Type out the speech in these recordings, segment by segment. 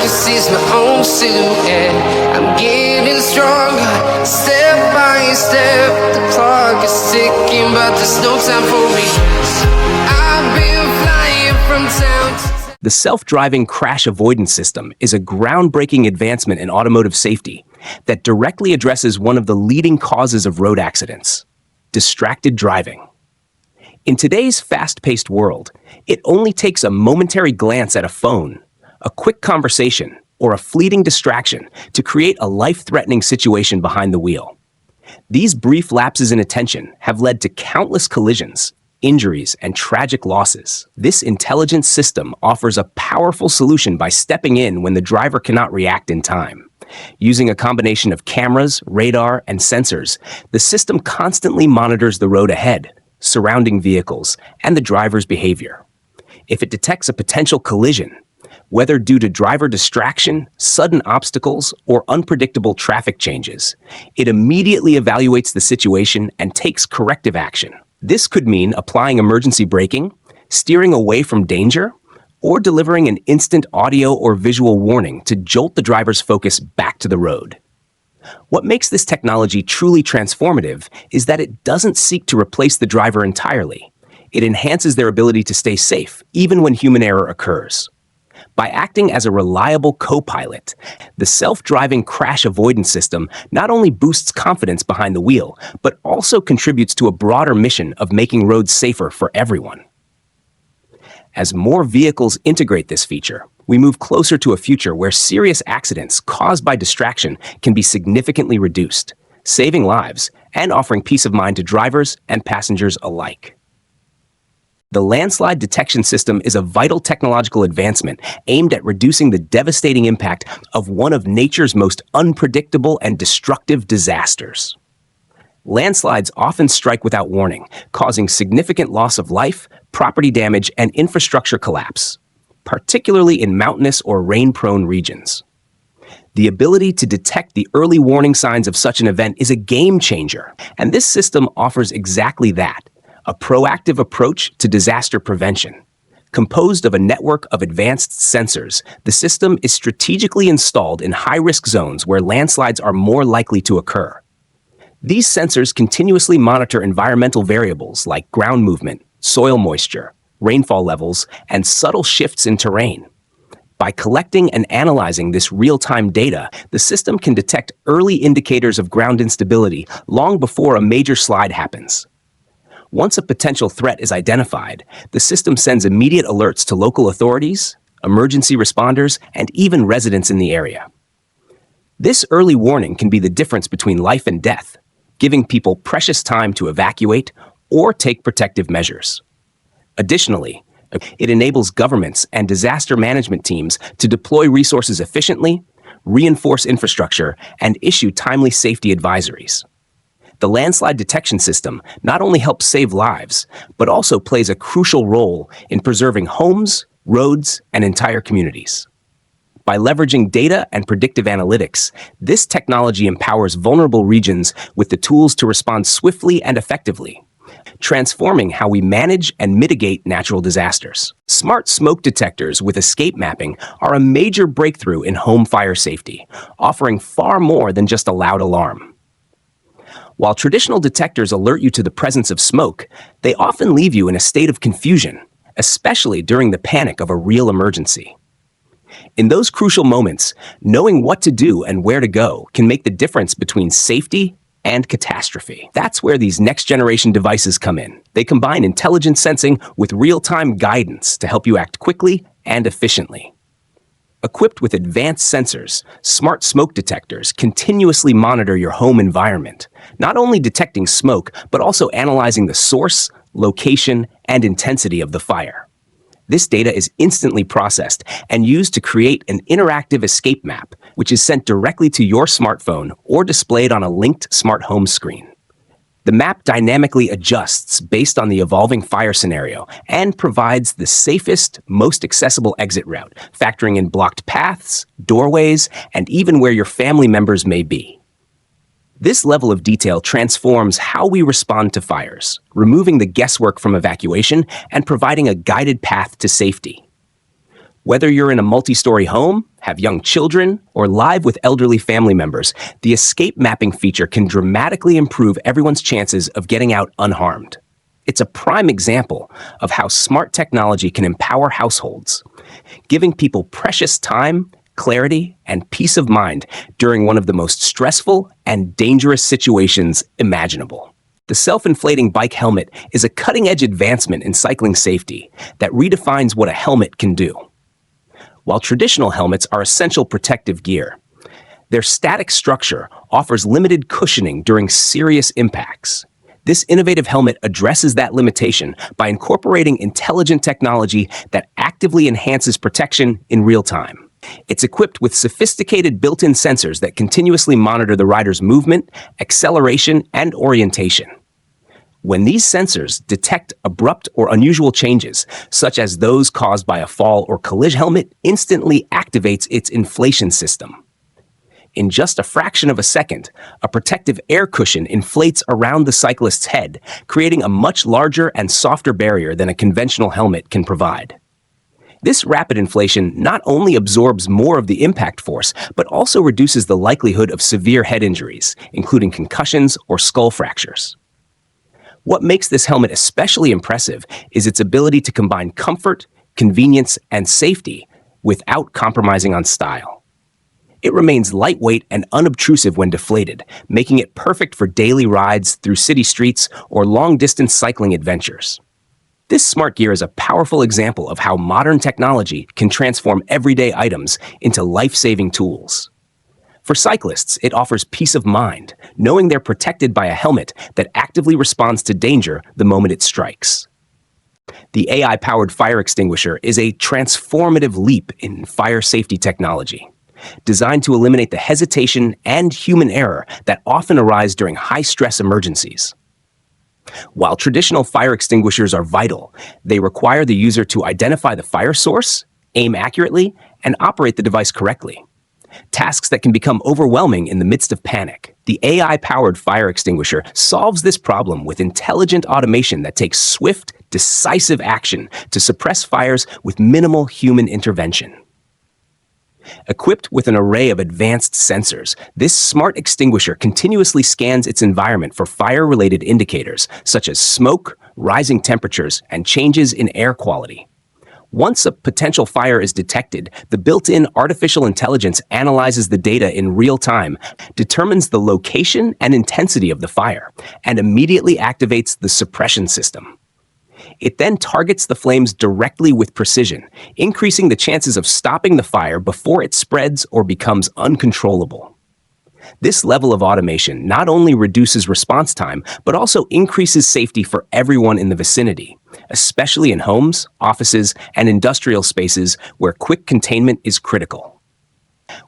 can see my own silhouette. I'm getting stronger, step by step. The clock is ticking, but there's no time for me. I've been flying from town to town. The self-driving crash avoidance system is a groundbreaking advancement in automotive safety that directly addresses one of the leading causes of road accidents: distracted driving. In today's fast-paced world, it only takes a momentary glance at a phone, a quick conversation, or a fleeting distraction to create a life-threatening situation behind the wheel. These brief lapses in attention have led to countless collisions, injuries, and tragic losses. This intelligent system offers a powerful solution by stepping in when the driver cannot react in time. Using a combination of cameras, radar, and sensors, the system constantly monitors the road ahead, surrounding vehicles, and the driver's behavior. If it detects a potential collision, whether due to driver distraction, sudden obstacles, or unpredictable traffic changes, it immediately evaluates the situation and takes corrective action. This could mean applying emergency braking, steering away from danger, or delivering an instant audio or visual warning to jolt the driver's focus back to the road. What makes this technology truly transformative is that it doesn't seek to replace the driver entirely. It enhances their ability to stay safe, even when human error occurs. By acting as a reliable co-pilot, the self-driving crash avoidance system not only boosts confidence behind the wheel, but also contributes to a broader mission of making roads safer for everyone. As more vehicles integrate this feature, we move closer to a future where serious accidents caused by distraction can be significantly reduced, saving lives and offering peace of mind to drivers and passengers alike. The landslide detection system is a vital technological advancement aimed at reducing the devastating impact of one of nature's most unpredictable and destructive disasters. Landslides often strike without warning, causing significant loss of life, property damage, and infrastructure collapse, particularly in mountainous or rain-prone regions. The ability to detect the early warning signs of such an event is a game changer, and this system offers exactly that: a proactive approach to disaster prevention. Composed of a network of advanced sensors, the system is strategically installed in high-risk zones where landslides are more likely to occur. These sensors continuously monitor environmental variables like ground movement, soil moisture, rainfall levels, and subtle shifts in terrain. By collecting and analyzing this real-time data, the system can detect early indicators of ground instability long before a major slide happens. Once a potential threat is identified, the system sends immediate alerts to local authorities, emergency responders, and even residents in the area. This early warning can be the difference between life and death, giving people precious time to evacuate or take protective measures. Additionally, it enables governments and disaster management teams to deploy resources efficiently, reinforce infrastructure, and issue timely safety advisories. The landslide detection system not only helps save lives, but also plays a crucial role in preserving homes, roads, and entire communities. By leveraging data and predictive analytics, this technology empowers vulnerable regions with the tools to respond swiftly and effectively, transforming how we manage and mitigate natural disasters. Smart smoke detectors with escape mapping are a major breakthrough in home fire safety, offering far more than just a loud alarm. While traditional detectors alert you to the presence of smoke, they often leave you in a state of confusion, especially during the panic of a real emergency. In those crucial moments, knowing what to do and where to go can make the difference between safety and catastrophe. That's where these next-generation devices come in. They combine intelligent sensing with real-time guidance to help you act quickly and efficiently. Equipped with advanced sensors, smart smoke detectors continuously monitor your home environment, not only detecting smoke, but also analyzing the source, location, and intensity of the fire. This data is instantly processed and used to create an interactive escape map, which is sent directly to your smartphone or displayed on a linked smart home screen. The map dynamically adjusts based on the evolving fire scenario and provides the safest, most accessible exit route, factoring in blocked paths, doorways, and even where your family members may be. This level of detail transforms how we respond to fires, removing the guesswork from evacuation and providing a guided path to safety. Whether you're in a multi-story home, have young children, or live with elderly family members, the escape mapping feature can dramatically improve everyone's chances of getting out unharmed. It's a prime example of how smart technology can empower households, giving people precious time, clarity, and peace of mind during one of the most stressful and dangerous situations imaginable. The self-inflating bike helmet is a cutting-edge advancement in cycling safety that redefines what a helmet can do. While traditional helmets are essential protective gear, their static structure offers limited cushioning during serious impacts. This innovative helmet addresses that limitation by incorporating intelligent technology that actively enhances protection in real time. It's equipped with sophisticated built-in sensors that continuously monitor the rider's movement, acceleration, and orientation. When these sensors detect abrupt or unusual changes, such as those caused by a fall or collision, helmet instantly activates its inflation system. In just a fraction of a second, a protective air cushion inflates around the cyclist's head, creating a much larger and softer barrier than a conventional helmet can provide. This rapid inflation not only absorbs more of the impact force, but also reduces the likelihood of severe head injuries, including concussions or skull fractures. What makes this helmet especially impressive is its ability to combine comfort, convenience, and safety without compromising on style. It remains lightweight and unobtrusive when deflated, making it perfect for daily rides through city streets or long-distance cycling adventures. This smart gear is a powerful example of how modern technology can transform everyday items into life-saving tools. For cyclists, it offers peace of mind, knowing they're protected by a helmet that actively responds to danger the moment it strikes. The AI-powered fire extinguisher is a transformative leap in fire safety technology, designed to eliminate the hesitation and human error that often arise during high-stress emergencies. While traditional fire extinguishers are vital, they require the user to identify the fire source, aim accurately, and operate the device correctly. Tasks that can become overwhelming in the midst of panic. The AI-powered fire extinguisher solves this problem with intelligent automation that takes swift, decisive action to suppress fires with minimal human intervention. Equipped with an array of advanced sensors, this smart extinguisher continuously scans its environment for fire-related indicators, such as smoke, rising temperatures, and changes in air quality. Once a potential fire is detected, the built-in artificial intelligence analyzes the data in real time, determines the location and intensity of the fire, and immediately activates the suppression system. It then targets the flames directly with precision, increasing the chances of stopping the fire before it spreads or becomes uncontrollable. This level of automation not only reduces response time, but also increases safety for everyone in the vicinity, especially in homes, offices, and industrial spaces where quick containment is critical.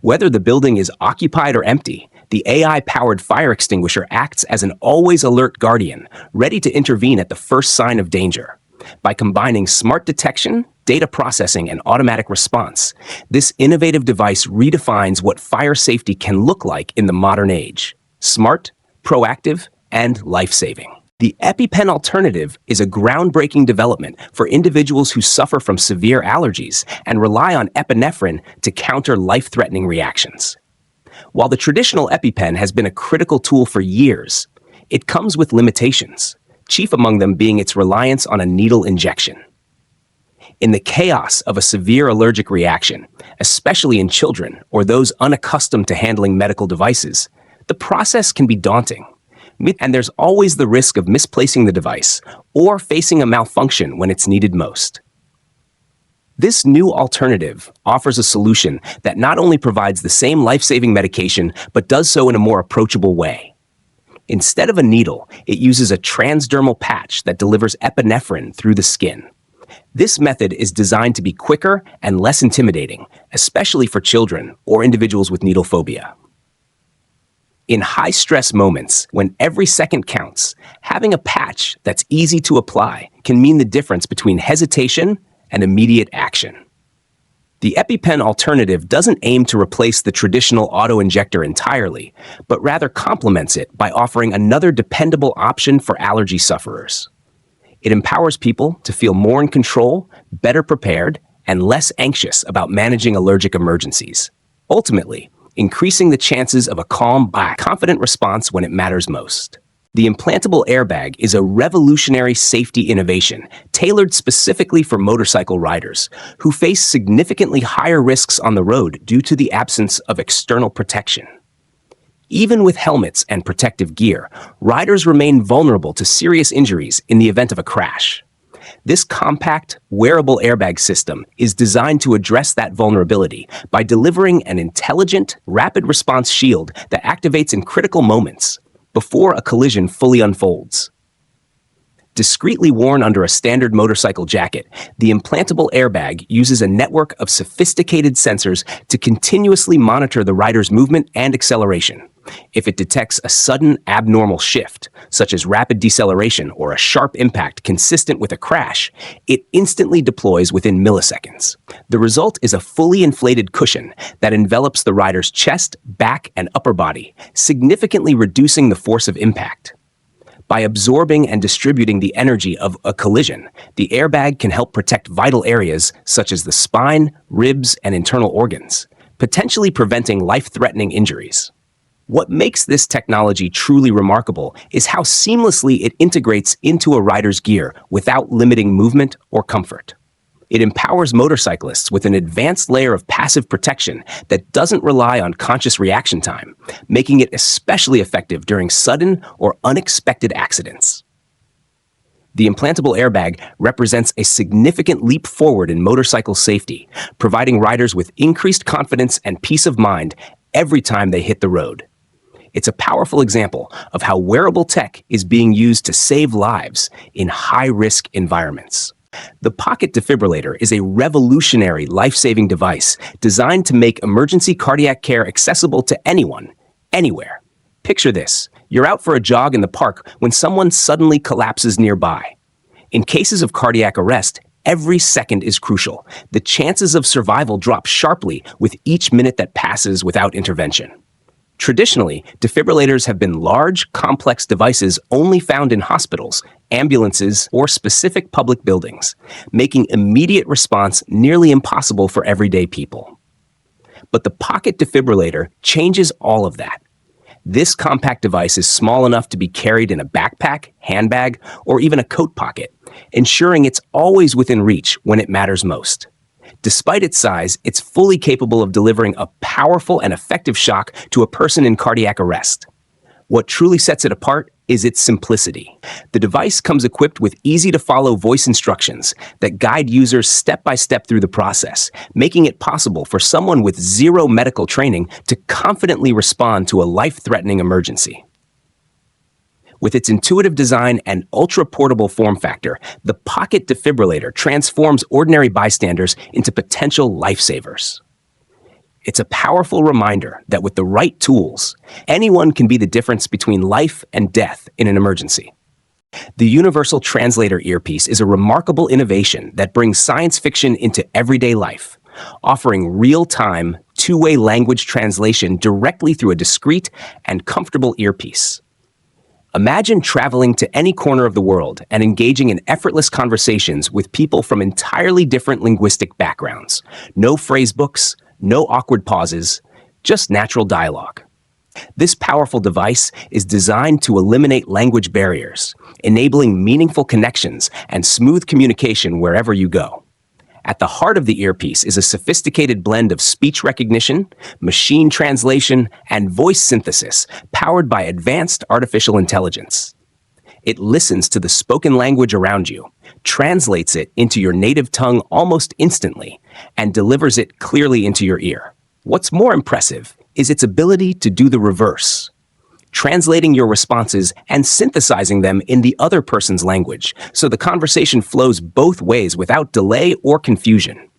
Whether the building is occupied or empty, the AI-powered fire extinguisher acts as an always alert guardian, ready to intervene at the first sign of danger. By combining smart detection, data processing, and automatic response, this innovative device redefines what fire safety can look like in the modern age: smart, proactive, and life-saving. The EpiPen alternative is a groundbreaking development for individuals who suffer from severe allergies and rely on epinephrine to counter life-threatening reactions. While the traditional EpiPen has been a critical tool for years, it comes with limitations, chief among them being its reliance on a needle injection. In the chaos of a severe allergic reaction, especially in children or those unaccustomed to handling medical devices, the process can be daunting. And there's always the risk of misplacing the device or facing a malfunction when it's needed most. This new alternative offers a solution that not only provides the same life-saving medication, but does so in a more approachable way. Instead of a needle, it uses a transdermal patch that delivers epinephrine through the skin. This method is designed to be quicker and less intimidating, especially for children or individuals with needle phobia. In high-stress moments, when every second counts, having a patch that's easy to apply can mean the difference between hesitation and immediate action. The EpiPen alternative doesn't aim to replace the traditional auto-injector entirely, but rather complements it by offering another dependable option for allergy sufferers. It empowers people to feel more in control, better prepared, and less anxious about managing allergic emergencies, ultimately increasing the chances of a calm, confident response when it matters most. The implantable airbag is a revolutionary safety innovation tailored specifically for motorcycle riders who face significantly higher risks on the road due to the absence of external protection. Even with helmets and protective gear, riders remain vulnerable to serious injuries in the event of a crash. This compact, wearable airbag system is designed to address that vulnerability by delivering an intelligent, rapid response shield that activates in critical moments before a collision fully unfolds. Discreetly worn under a standard motorcycle jacket, the implantable airbag uses a network of sophisticated sensors to continuously monitor the rider's movement and acceleration. If it detects a sudden abnormal shift, such as rapid deceleration or a sharp impact consistent with a crash, it instantly deploys within milliseconds. The result is a fully inflated cushion that envelops the rider's chest, back, and upper body, significantly reducing the force of impact. By absorbing and distributing the energy of a collision, the airbag can help protect vital areas such as the spine, ribs, and internal organs, potentially preventing life-threatening injuries. What makes this technology truly remarkable is how seamlessly it integrates into a rider's gear without limiting movement or comfort. It empowers motorcyclists with an advanced layer of passive protection that doesn't rely on conscious reaction time, making it especially effective during sudden or unexpected accidents. The implantable airbag represents a significant leap forward in motorcycle safety, providing riders with increased confidence and peace of mind every time they hit the road. It's a powerful example of how wearable tech is being used to save lives in high-risk environments. The pocket defibrillator is a revolutionary life-saving device designed to make emergency cardiac care accessible to anyone, anywhere. Picture this: you're out for a jog in the park when someone suddenly collapses nearby. In cases of cardiac arrest, every second is crucial. The chances of survival drop sharply with each minute that passes without intervention. Traditionally, defibrillators have been large, complex devices only found in hospitals, ambulances, or specific public buildings, making immediate response nearly impossible for everyday people. But the pocket defibrillator changes all of that. This compact device is small enough to be carried in a backpack, handbag, or even a coat pocket, ensuring it's always within reach when it matters most. Despite its size, it's fully capable of delivering a powerful and effective shock to a person in cardiac arrest. What truly sets it apart is its simplicity. The device comes equipped with easy-to-follow voice instructions that guide users step-by-step through the process, making it possible for someone with zero medical training to confidently respond to a life-threatening emergency. With its intuitive design and ultra-portable form factor, the pocket defibrillator transforms ordinary bystanders into potential lifesavers. It's a powerful reminder that with the right tools, anyone can be the difference between life and death in an emergency. The Universal Translator earpiece is a remarkable innovation that brings science fiction into everyday life, offering real-time, two-way language translation directly through a discreet and comfortable earpiece. Imagine traveling to any corner of the world and engaging in effortless conversations with people from entirely different linguistic backgrounds. No phrase books, no awkward pauses, just natural dialogue. This powerful device is designed to eliminate language barriers, enabling meaningful connections and smooth communication wherever you go. At the heart of the earpiece is a sophisticated blend of speech recognition, machine translation, and voice synthesis powered by advanced artificial intelligence. It listens to the spoken language around you, translates it into your native tongue almost instantly, and delivers it clearly into your ear. What's more impressive is its ability to do the reverse, translating your responses and synthesizing them in the other person's language, so the conversation flows both ways without delay or confusion.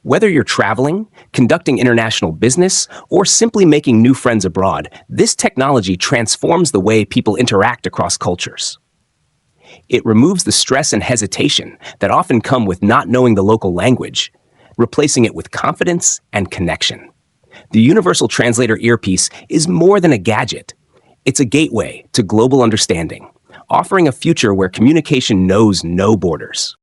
Whether you're traveling, conducting international business, or simply making new friends abroad, this technology transforms the way people interact across cultures. It removes the stress and hesitation that often come with not knowing the local language, replacing it with confidence and connection. The Universal Translator earpiece is more than a gadget. It's a gateway to global understanding, offering a future where communication knows no borders.